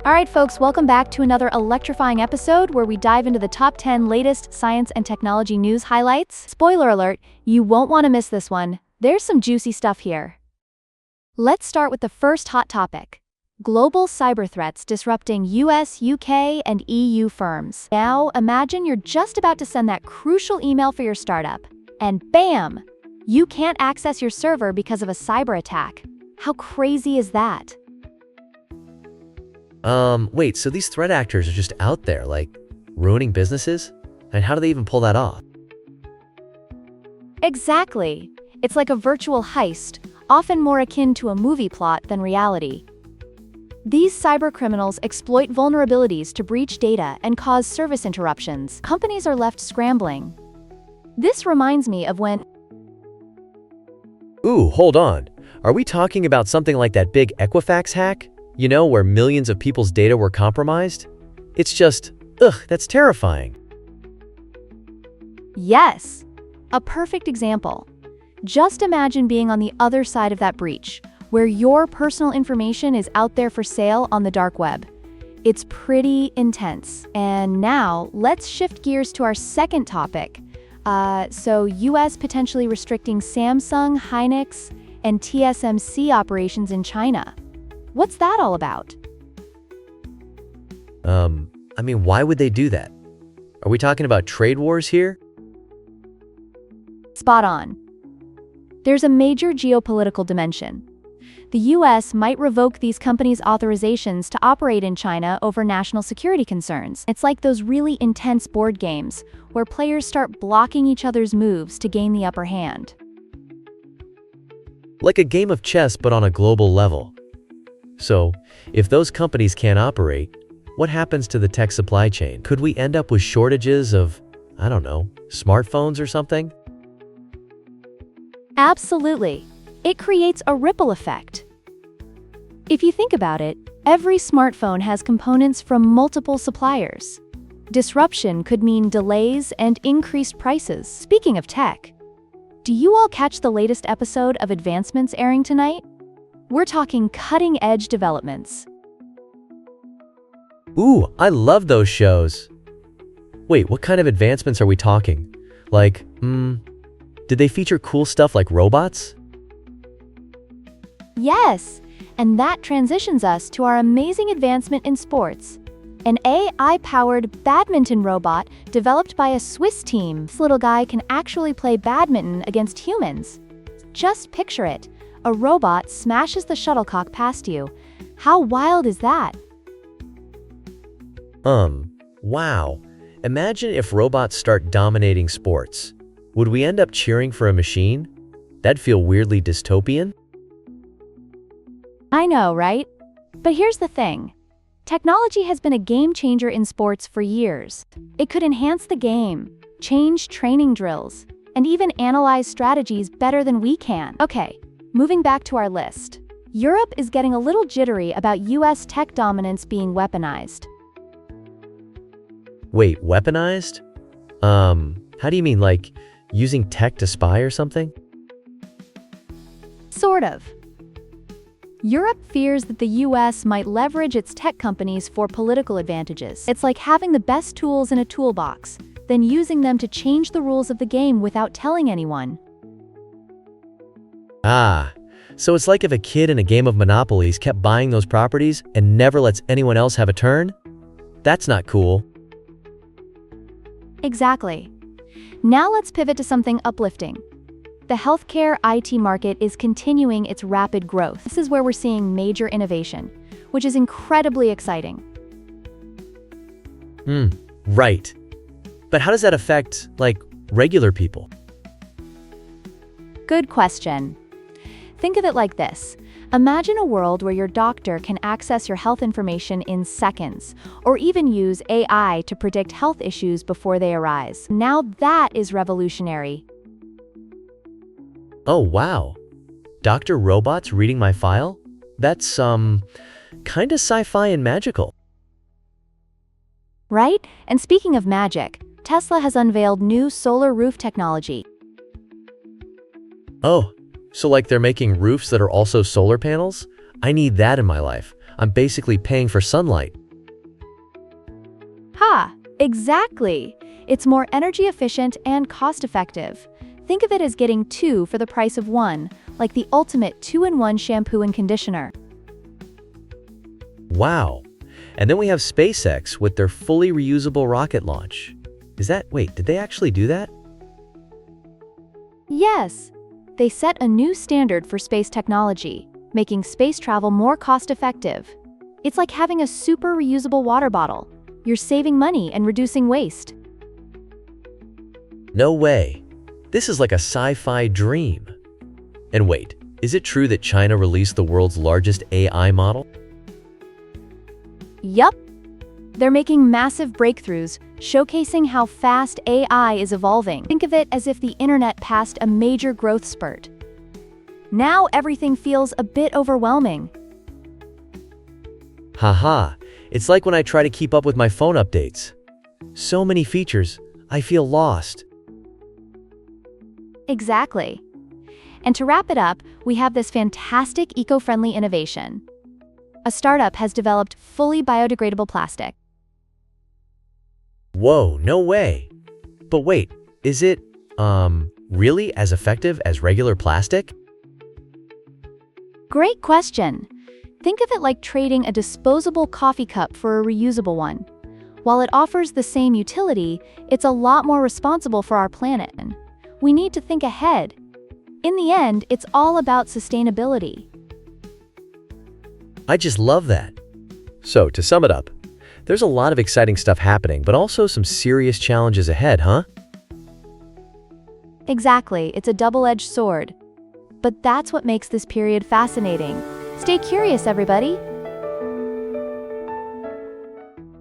All right, folks, welcome back to another electrifying episode where we dive into the top 10 latest science and technology news highlights. Spoiler alert, you won't want to miss this one. There's some juicy stuff here. Let's start with the first hot topic. Global cyber threats disrupting US, UK, and EU firms. Now, imagine you're just about to send that crucial email for your startup, and bam! You can't access your server because of a cyber attack. How crazy is that? Wait, so these threat actors are just out there, like, ruining businesses? And how do they even pull that off? Exactly. It's like a virtual heist, often more akin to a movie plot than reality. These cybercriminals exploit vulnerabilities to breach data and cause service interruptions. Companies are left scrambling. This reminds me of when... Ooh, hold on. Are we talking about something like that big Equifax hack? You know, where millions of people's data were compromised? It's just, that's terrifying. Yes, a perfect example. Just imagine being on the other side of that breach, where your personal information is out there for sale on the dark web. It's pretty intense. And now, let's shift gears to our second topic. So US potentially restricting Samsung, Hynix, and TSMC operations in China. What's that all about? Why would they do that? Are we talking about trade wars here? Spot on. There's a major geopolitical dimension. The US might revoke these companies' authorizations to operate in China over national security concerns. It's like those really intense board games, where players start blocking each other's moves to gain the upper hand. Like a game of chess, but on a global level. So, if those companies can't operate, what happens to the tech supply chain? Could we end up with shortages of, smartphones or something? Absolutely. It creates a ripple effect. If you think about it, every smartphone has components from multiple suppliers. Disruption could mean delays and increased prices. Speaking of tech, do you all catch the latest episode of Advancements airing tonight? We're talking cutting-edge developments. Ooh, I love those shows. Wait, what kind of advancements are we talking? Like, did they feature cool stuff like robots? Yes, and that transitions us to our amazing advancement in sports. An AI-powered badminton robot developed by a Swiss team. This little guy can actually play badminton against humans. Just picture it. A robot smashes the shuttlecock past you. How wild is that? Wow. Imagine if robots start dominating sports. Would we end up cheering for a machine? That'd feel weirdly dystopian. I know, right? But here's the thing. Technology has been a game changer in sports for years. It could enhance the game, change training drills, and even analyze strategies better than we can. Okay. Moving back to our list, Europe is getting a little jittery about US tech dominance being weaponized. Wait, weaponized? How do you mean, like, using tech to spy or something? Sort of. Europe fears that the US might leverage its tech companies for political advantages. It's like having the best tools in a toolbox, then using them to change the rules of the game without telling anyone. So it's like if a kid in a game of Monopolies kept buying those properties and never lets anyone else have a turn? That's not cool. Exactly. Now let's pivot to something uplifting. The healthcare IT market is continuing its rapid growth. This is where we're seeing major innovation, which is incredibly exciting. Right. But how does that affect, regular people? Good question. Think of it like this. Imagine a world where your doctor can access your health information in seconds, or even use AI to predict health issues before they arise. Now that is revolutionary. Oh, wow. Doctor robots reading my file? That's, kinda sci-fi and magical. Right? And speaking of magic, Tesla has unveiled new solar roof technology. Oh, so they're making roofs that are also solar panels? I need that in my life. I'm basically paying for sunlight. Ha! Exactly! It's more energy efficient and cost effective. Think of it as getting two for the price of one, like the ultimate two-in-one shampoo and conditioner. Wow. And then we have SpaceX with their fully reusable rocket launch. Wait, did they actually do that? Yes! They set a new standard for space technology, making space travel more cost-effective. It's like having a super reusable water bottle. You're saving money and reducing waste. No way. This is like a sci-fi dream. And wait, is it true that China released the world's largest AI model? Yup! They're making massive breakthroughs, showcasing how fast AI is evolving. Think of it as if the internet passed a major growth spurt. Now everything feels a bit overwhelming. Haha, it's like when I try to keep up with my phone updates. So many features, I feel lost. Exactly. And to wrap it up, we have this fantastic eco-friendly innovation. A startup has developed fully biodegradable plastic. Whoa, no way. But wait, is it, really as effective as regular plastic? Great question. Think of it like trading a disposable coffee cup for a reusable one. While it offers the same utility, it's a lot more responsible for our planet. We need to think ahead. In the end, it's all about sustainability. I just love that. So, to sum it up, there's a lot of exciting stuff happening, but also some serious challenges ahead, huh? Exactly, it's a double-edged sword. But that's what makes this period fascinating. Stay curious, everybody.